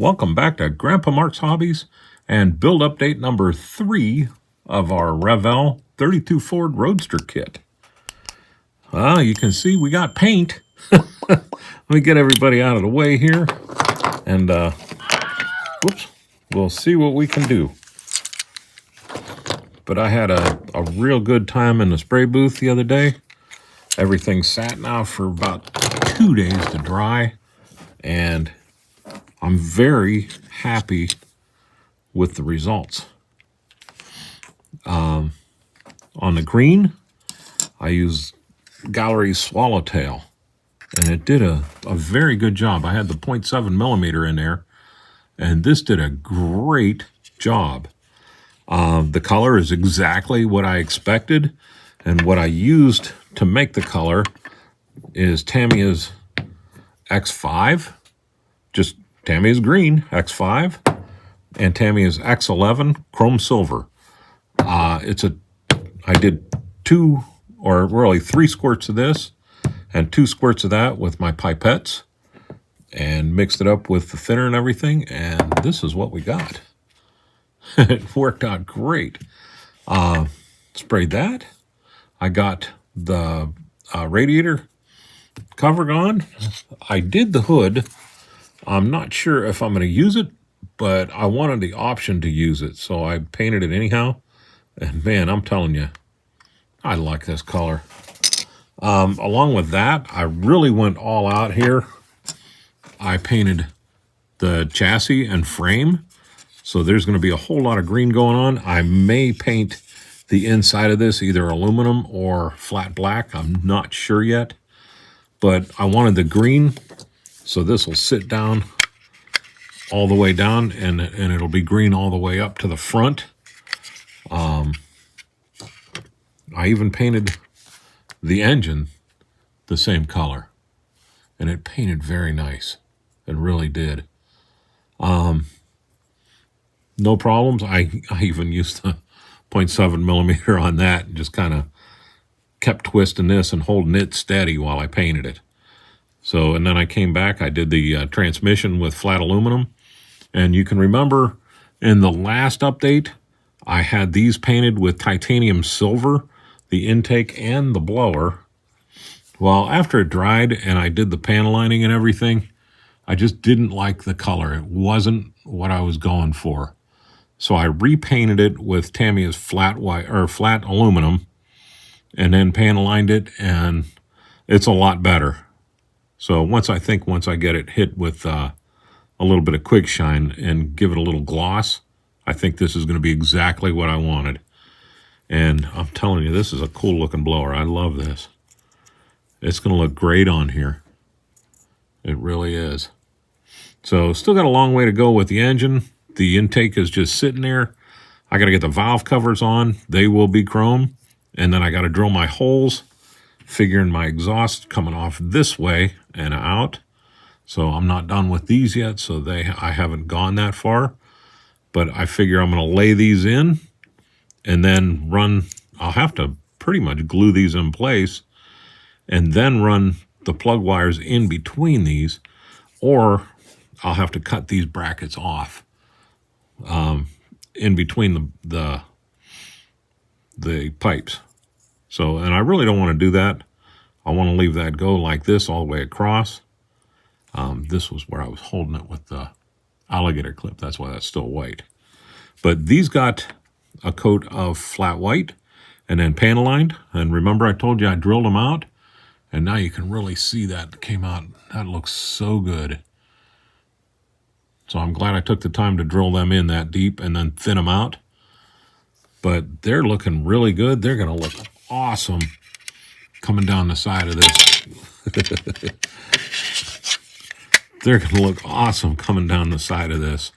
Welcome back to Grandpa Mark's Hobbies and build update number 3 of our Revell 32 Ford Roadster kit. You can see we got paint. Let me get everybody out of the way here and whoops, we'll see what we can do. But I had a real good time in the spray booth the other day. Everything sat now for about 2 days to dry, and I'm very happy with the results. On the green, I used Gaahleri Swallowtail, and it did a very good job. I had the 0.7 millimeter in there, and this did a great job. The color is exactly what I expected, and what I used to make the color is Tamiya's X5, just Tamiya's Green X5, and Tamiya's X11 Chrome Silver. I did 2 or really 3 squirts of this and 2 squirts of that with my pipettes and mixed it up with the thinner and everything, and this is what we got. It worked out great. Sprayed that. I got the radiator cover on. I did the hood. I'm not sure if I'm going to use it, but I wanted the option to use it, so I painted it anyhow. And man, I'm telling you, I like this color. Along with that, I really went all out here. I painted the chassis and frame, so there's going to be a whole lot of green going on. I may paint the inside of this either aluminum or flat black. I'm not sure yet, but I wanted the green, so this will sit down all the way down, and it'll be green all the way up to the front. I even painted the engine the same color, and it painted very nice. It really did. No problems. I even used the 0.7 millimeter on that and just kind of kept twisting this and holding it steady while I painted it. So, and then I came back, I did the transmission with flat aluminum. And you can remember in the last update, I had these painted with titanium silver, the intake and the blower. Well, after it dried and I did the panel lining and everything, I just didn't like the color. It wasn't what I was going for. So I repainted it with Tamiya's flat aluminum and then panel lined it, and it's a lot better. So once I get it hit with a little bit of quick shine and give it a little gloss, I think this is going to be exactly what I wanted. And I'm telling you, this is a cool looking blower. I love this. It's going to look great on here. It really is. So still got a long way to go with the engine. The intake is just sitting there. I got to get the valve covers on. They will be chrome. And then I got to drill my holes, figuring my exhaust coming off this way and out. So I'm not done with these yet, so I haven't gone that far. But I figure I'm going to lay these in and then I'll have to pretty much glue these in place and then run the plug wires in between these, or I'll have to cut these brackets off in between the pipes. So, and I really don't want to do that. I want to leave that go like this all the way across. This was where I was holding it with the alligator clip. That's why that's still white. But these got a coat of flat white and then panel lined. And remember I told you I drilled them out? And now you can really see that came out. That looks so good. So I'm glad I took the time to drill them in that deep and then thin them out. But they're looking really good. They're going to look awesome coming down the side of this. They're going to look awesome coming down the side of this,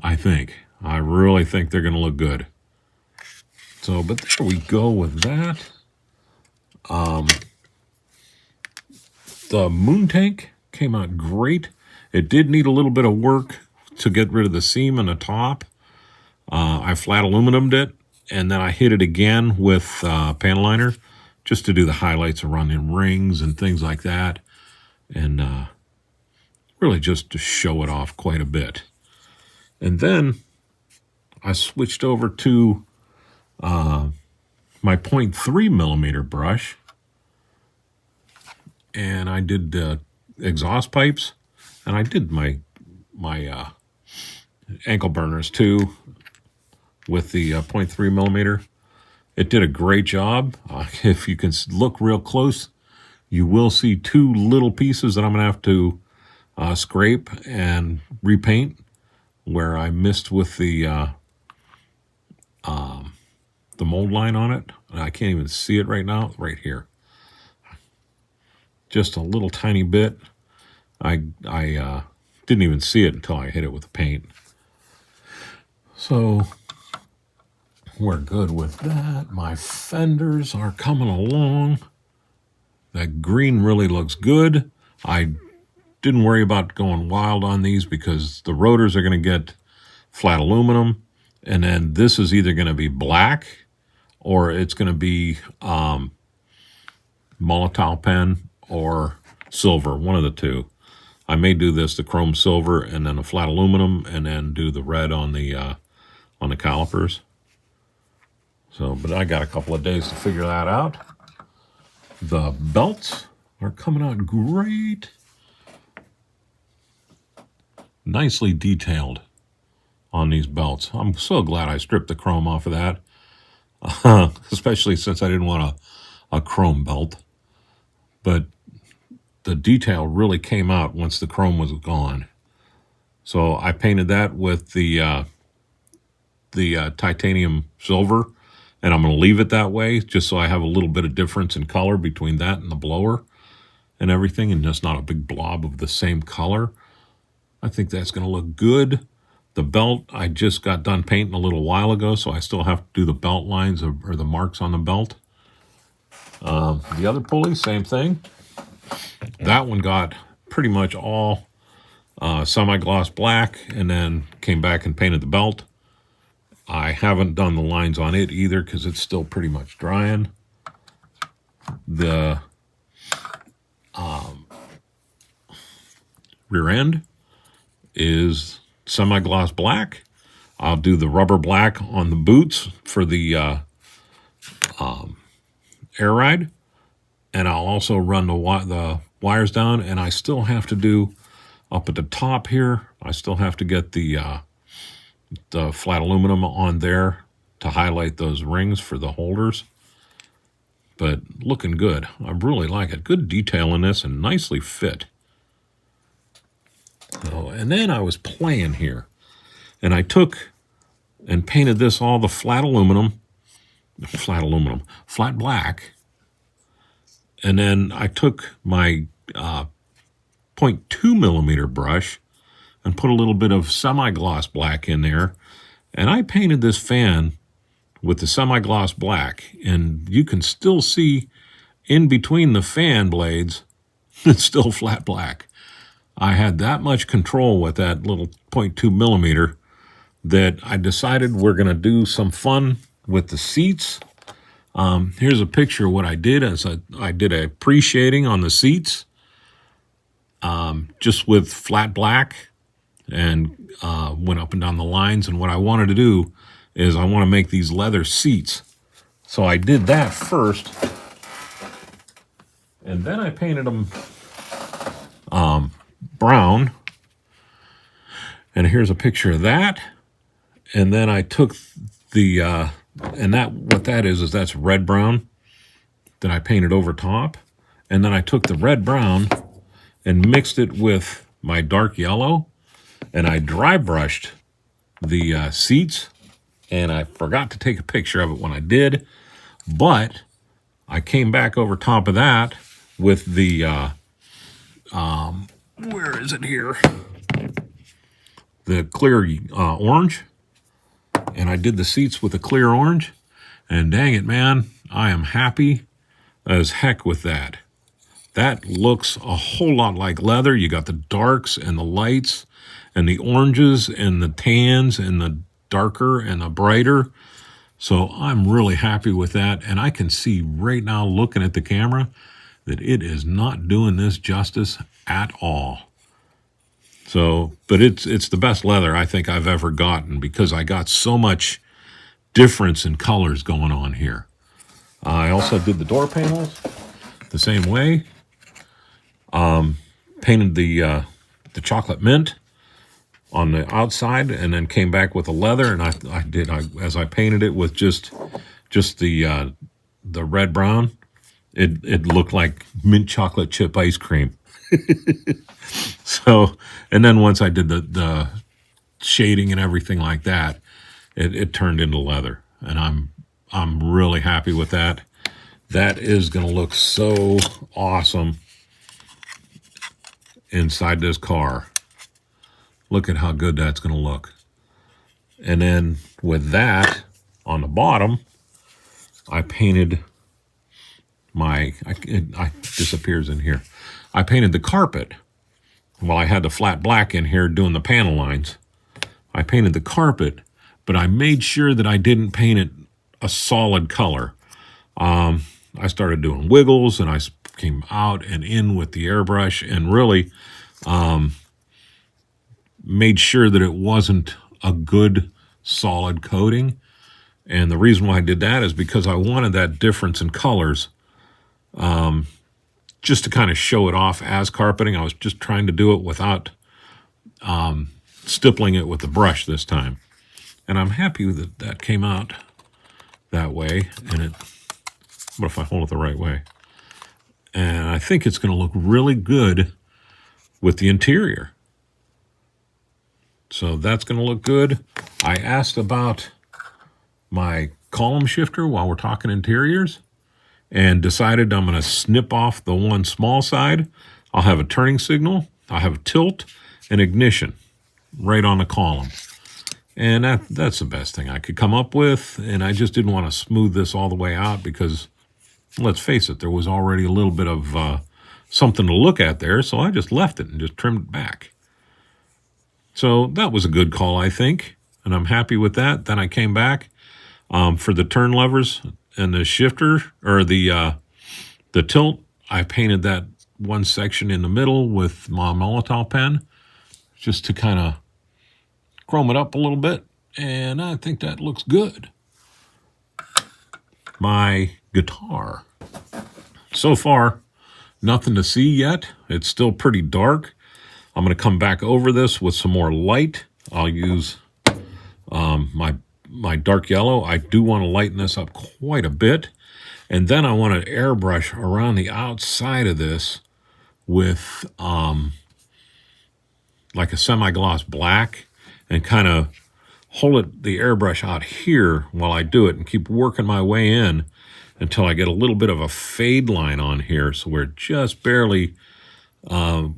I think. I really think they're going to look good. So, but there we go with that. The moon tank came out great. It did need a little bit of work to get rid of the seam in the top. I flat aluminum'd it, and then I hit it again with panel liner just to do the highlights around the rings and things like that. And really just to show it off quite a bit. And then I switched over to my 0.3 millimeter brush, and I did exhaust pipes, and I did my ankle burners too with the 0.3 millimeter. It did a great job. If you can look real close, you will see two little pieces that I'm going to have to scrape and repaint where I missed with the mold line on it. I can't even see it right now. Right here. Just a little tiny bit. I didn't even see it until I hit it with the paint. So we're good with that. My fenders are coming along. That green really looks good. I didn't worry about going wild on these because the rotors are going to get flat aluminum, and then this is either going to be black or it's going to be Molotov pen or silver, one of the two. I may do this, the chrome silver, and then a flat aluminum, and then do the red on the calipers. So, but I got a couple of days to figure that out. The belts are coming out great. Nicely detailed on these belts. I'm so glad I stripped the chrome off of that, especially since I didn't want a chrome belt. But the detail really came out once the chrome was gone. So I painted that with the titanium silver, and I'm going to leave it that way just so I have a little bit of difference in color between that and the blower and everything, and just not a big blob of the same color. I think that's going to look good. The belt, I just got done painting a little while ago, so I still have to do the belt lines or the marks on the belt. The other pulley, same thing. That one got pretty much all semi-gloss black, and then came back and painted the belt. I haven't done the lines on it either because it's still pretty much drying. The rear end is semi-gloss black. I'll do the rubber black on the boots for the air ride, and I'll also run the wires down, and I still have to do up at the top here, I still have to get the flat aluminum on there to highlight those rings for the holders. But looking good. I really like it. Good detail in this and nicely fit. So, and then I was playing here, and I took and painted this all the flat black, and then I took my 0.2 millimeter brush and put a little bit of semi-gloss black in there, and I painted this fan with the semi-gloss black, and you can still see in between the fan blades, it's still flat black. I had that much control with that little 0.2 millimeter that I decided we're going to do some fun with the seats. Here's a picture of what I did. I did a pre-shading on the seats, just with flat black, and went up and down the lines. And what I wanted to do is I want to make these leather seats. So I did that first, and then I painted them brown. And here's a picture of that. And then I took the and that what that is that's red brown that I painted over top. And then I took the red brown and mixed it with my dark yellow, and I dry brushed the seats, and I forgot to take a picture of it when I did, but I came back over top of that with the where is it here? The clear orange, and I did the seats with a clear orange, and dang it, man, I am happy as heck with that. That looks a whole lot like leather. You got the darks and the lights and the oranges and the tans and the darker and the brighter. So I'm really happy with that, and I can see right now looking at the camera that it is not doing this justice at all. So, but it's the best leather I think I've ever gotten because I got so much difference in colors going on here. I also did the door panels the same way. Painted the chocolate mint on the outside, and then came back with the leather. And as I painted it with just the red brown, it looked like mint chocolate chip ice cream. So, and then once I did the shading and everything like that, it turned into leather, and I'm really happy with that. That is going to look so awesome inside this car. Look at how good that's going to look. And then with that on the bottom, I painted it disappears in here. I painted the carpet. Well, I had the flat black in here doing the panel lines. I painted the carpet, but I made sure that I didn't paint it a solid color. I started doing wiggles, and I came out and in with the airbrush and really made sure that it wasn't a good solid coating. And the reason why I did that is because I wanted that difference in colors just to kind of show it off as carpeting. I was just trying to do it without stippling it with the brush this time. And I'm happy that that came out that way. And what if I hold it the right way? And I think it's going to look really good with the interior. So that's going to look good. I asked about my column shifter while we're talking interiors and decided I'm going to snip off the one small side. I'll have a turning signal, I'll have a tilt, and ignition right on the column. And that's the best thing I could come up with, and I just didn't want to smooth this all the way out because, let's face it, there was already a little bit of something to look at there, so I just left it and just trimmed it back. So that was a good call, I think, and I'm happy with that. Then I came back for the turn levers and the shifter, or the tilt. I painted that one section in the middle with my Molotow pen just to kind of chrome it up a little bit, and I think that looks good. My guitar. So far, nothing to see yet. It's still pretty dark. I'm going to come back over this with some more light. I'll use my dark yellow. I do want to lighten this up quite a bit. And then I want to airbrush around the outside of this with like a semi-gloss black and kind of hold the airbrush out here while I do it and keep working my way in until I get a little bit of a fade line on here, so where it just barely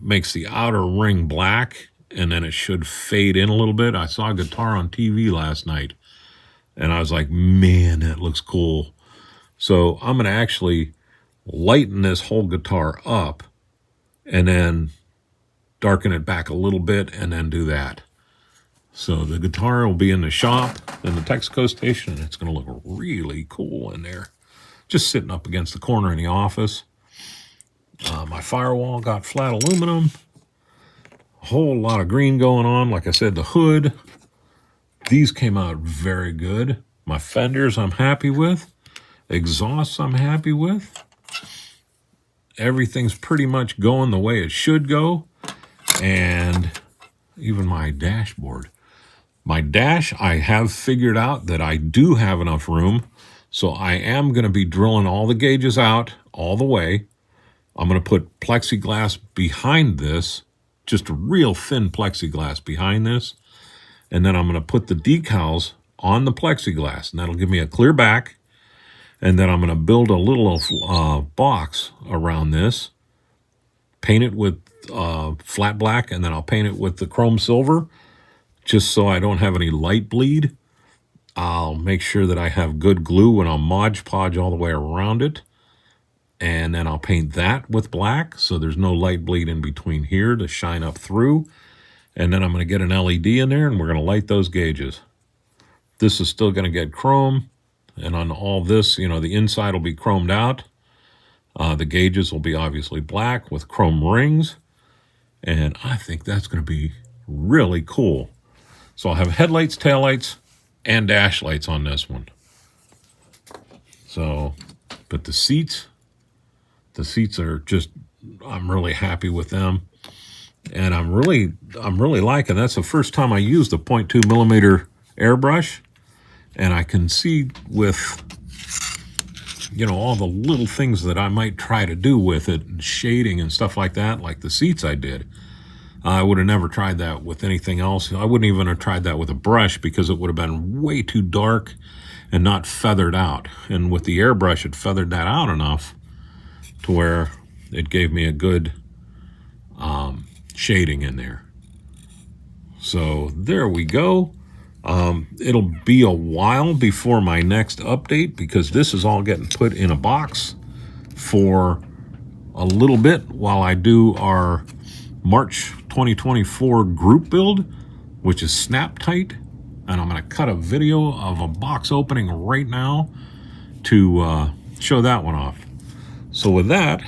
makes the outer ring black, and then it should fade in a little bit. I saw a guitar on TV last night, and I was like, man, that looks cool. So I'm going to actually lighten this whole guitar up and then darken it back a little bit and then do that. So the guitar will be in the shop in the Texaco station, and it's going to look really cool in there. Just sitting up against the corner in the office. My firewall got flat aluminum. A whole lot of green going on. Like I said, the hood. These came out very good. My fenders I'm happy with. Exhausts I'm happy with. Everything's pretty much going the way it should go. And even my dashboard. My dash, I have figured out that I do have enough room, so I am going to be drilling all the gauges out all the way. I'm going to put plexiglass behind this, just real thin plexiglass behind this, and then I'm going to put the decals on the plexiglass, and that'll give me a clear back, and then I'm going to build a little box around this, paint it with flat black, and then I'll paint it with the chrome silver, just so I don't have any light bleed. I'll make sure that I have good glue and I'll Mod Podge all the way around it. And then I'll paint that with black so there's no light bleed in between here to shine up through. And then I'm going to get an LED in there and we're going to light those gauges. This is still going to get chrome. And on all this, you know, the inside will be chromed out. The gauges will be obviously black with chrome rings. And I think that's going to be really cool. So I'll have headlights, taillights, and dash lights on this one. So, but the seats are just, I'm really happy with them. And I'm really liking, that's the first time I used the 0.2 millimeter airbrush. And I can see with, you know, all the little things that I might try to do with it, and shading and stuff like that, like the seats I did. I would have never tried that with anything else. I wouldn't even have tried that with a brush because it would have been way too dark and not feathered out. And with the airbrush, it feathered that out enough to where it gave me a good shading in there. So there we go. It'll be a while before my next update because this is all getting put in a box for a little bit while I do our March 2024 group build, which is snap tight. And I'm going to cut a video of a box opening right now to show that one off. So with that,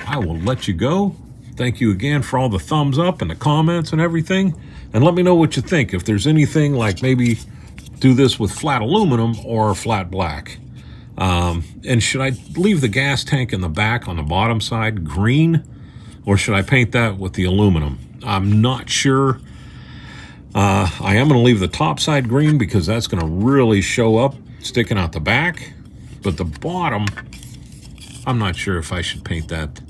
I will let you go. Thank you again for all the thumbs up and the comments and everything. And let me know what you think. If there's anything like maybe do this with flat aluminum or flat black. And should I leave the gas tank in the back on the bottom side green? Or should I paint that with the aluminum? I'm not sure. I am going to leave the top side green because that's going to really show up sticking out the back. But the bottom, I'm not sure if I should paint that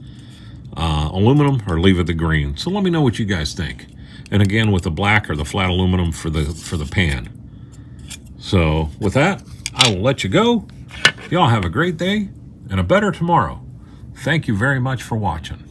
aluminum or leave it the green. So let me know what you guys think. And again, with the black or the flat aluminum for the pan. So with that, I will let you go. Y'all have a great day and a better tomorrow. Thank you very much for watching.